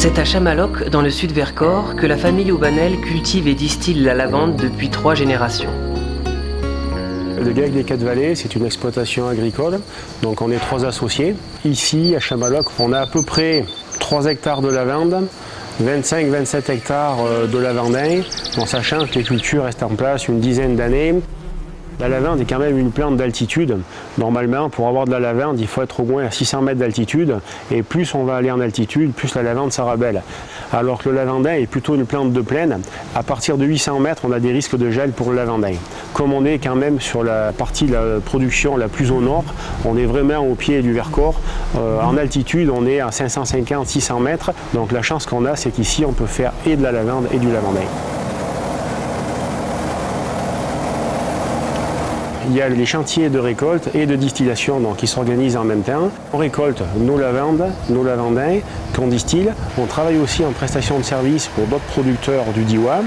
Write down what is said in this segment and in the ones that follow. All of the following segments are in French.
C'est à Chamaloc, dans le sud Vercors, que la famille Aubanel cultive et distille la lavande depuis 3 générations. Le GAEC des 4 Vallées, c'est une exploitation agricole, donc on est 3 associés. Ici, à Chamaloc, on a à peu près 3 hectares de lavande, 25-27 hectares de lavandin, en sachant que les cultures restent en place une dizaine d'années. La lavande est quand même une plante d'altitude. Normalement, pour avoir de la lavande, il faut être au moins à 600 mètres d'altitude. Et plus on va aller en altitude, plus la lavande sera belle. Alors que le lavandin est plutôt une plante de plaine. À partir de 800 mètres, on a des risques de gel pour le lavandin. Comme on est quand même sur la partie de la production la plus au nord, on est vraiment au pied du Vercors. En altitude, on est à 550-600 mètres. Donc la chance qu'on a, c'est qu'ici, on peut faire et de la lavande et du lavandin. Il y a les chantiers de récolte et de distillation donc, qui s'organisent en même temps. On récolte nos lavandes, nos lavandins qu'on distille. On travaille aussi en prestation de service pour d'autres producteurs du Diois.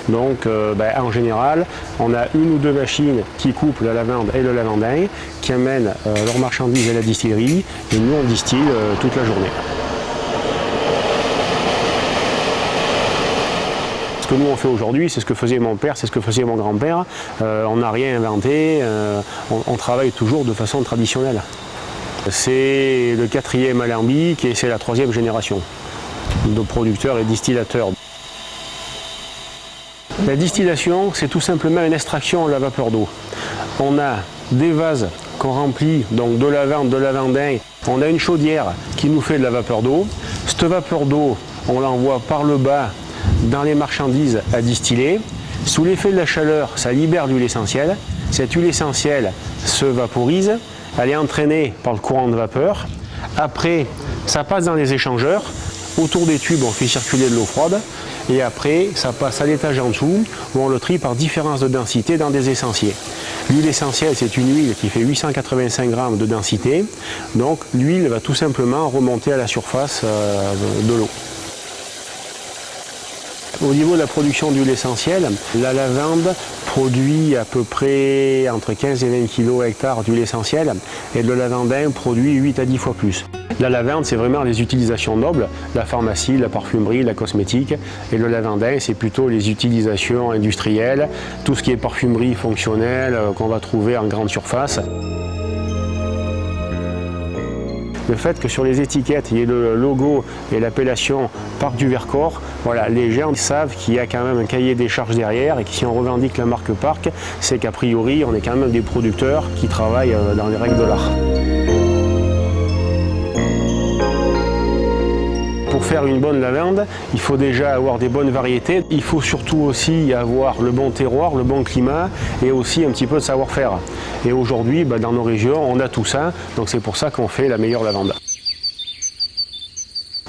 Donc en général, on a 1 ou 2 machines qui coupent la lavande et le lavandin, qui amènent leurs marchandises à la distillerie et nous on distille toute la journée. Ce que nous on fait aujourd'hui, c'est ce que faisait mon père, c'est ce que faisait mon grand-père. On n'a rien inventé, on travaille toujours de façon traditionnelle. C'est le 4e alambic et c'est la 3e génération de producteurs et distillateurs. La distillation, c'est tout simplement une extraction à la vapeur d'eau. On a des vases qu'on remplit donc de lavande, de lavandin. On a une chaudière qui nous fait de la vapeur d'eau. Cette vapeur d'eau, on l'envoie par le bas dans les marchandises à distiller. Sous l'effet de la chaleur, ça libère l'huile essentielle. Cette huile essentielle se vaporise, elle est entraînée par le courant de vapeur. Après, ça passe dans les échangeurs. Autour des tubes, on fait circuler de l'eau froide. Et après, ça passe à l'étage en dessous, où on le trie par différence de densité dans des essentiels. L'huile essentielle, c'est une huile qui fait 885 grammes de densité. Donc l'huile va tout simplement remonter à la surface de l'eau. Au niveau de la production d'huile essentielle, la lavande produit à peu près entre 15 et 20 kg hectare d'huile essentielle et le lavandin produit 8 à 10 fois plus. La lavande, c'est vraiment les utilisations nobles, la pharmacie, la parfumerie, la cosmétique. Et le lavandin, c'est plutôt les utilisations industrielles, tout ce qui est parfumerie fonctionnelle qu'on va trouver en grande surface. Le fait que sur les étiquettes, il y ait le logo et l'appellation Parc du Vercors, voilà, les gens savent qu'il y a quand même un cahier des charges derrière et que si on revendique la marque Parc, c'est qu'a priori, on est quand même des producteurs qui travaillent dans les règles de l'art. Pour faire une bonne lavande, il faut déjà avoir des bonnes variétés. Il faut surtout aussi avoir le bon terroir, le bon climat et aussi un petit peu de savoir-faire. Et aujourd'hui, dans nos régions, on a tout ça, donc c'est pour ça qu'on fait la meilleure lavande.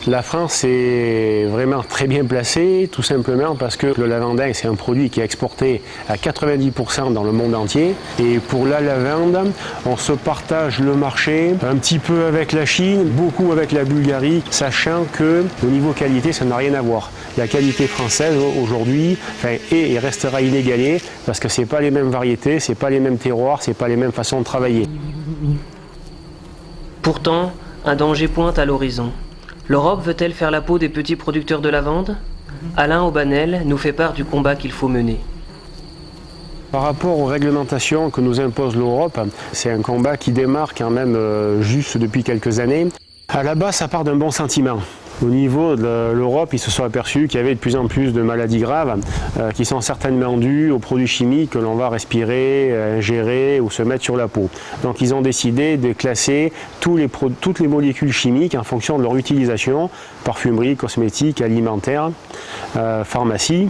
La France est vraiment très bien placée, tout simplement parce que le lavandin, c'est un produit qui est exporté à 90% dans le monde entier. Et pour la lavande, on se partage le marché un petit peu avec la Chine, beaucoup avec la Bulgarie, sachant que au niveau qualité, ça n'a rien à voir. La qualité française aujourd'hui est et restera inégalée parce que ce n'est pas les mêmes variétés, ce n'est pas les mêmes terroirs, ce n'est pas les mêmes façons de travailler. Pourtant, un danger pointe à l'horizon. L'Europe veut-elle faire la peau des petits producteurs de lavande? Alain Aubanel nous fait part du combat qu'il faut mener. Par rapport aux réglementations que nous impose l'Europe, c'est un combat qui démarre quand même juste depuis quelques années. À la base, ça part d'un bon sentiment. Au niveau de l'Europe, ils se sont aperçus qu'il y avait de plus en plus de maladies graves qui sont certainement dues aux produits chimiques que l'on va respirer, ingérer ou se mettre sur la peau. Donc ils ont décidé de classer toutes les molécules chimiques en fonction de leur utilisation, parfumerie, cosmétique, alimentaire, pharmacie.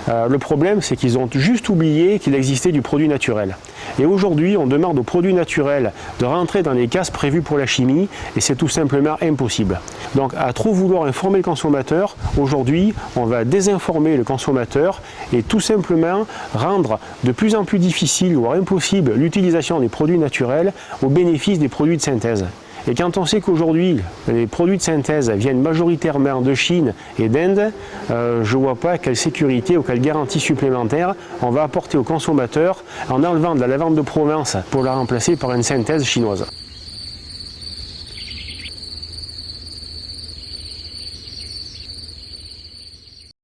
Le problème, c'est qu'ils ont juste oublié qu'il existait du produit naturel. Et aujourd'hui, on demande aux produits naturels de rentrer dans les cases prévues pour la chimie et c'est tout simplement impossible. Donc à trop vouloir informer le consommateur, aujourd'hui, on va désinformer le consommateur et tout simplement rendre de plus en plus difficile, voire impossible, l'utilisation des produits naturels au bénéfice des produits de synthèse. Et quand on sait qu'aujourd'hui, les produits de synthèse viennent majoritairement de Chine et d'Inde, je ne vois pas quelle sécurité ou quelle garantie supplémentaire on va apporter aux consommateurs en enlevant de la lavande de Provence pour la remplacer par une synthèse chinoise.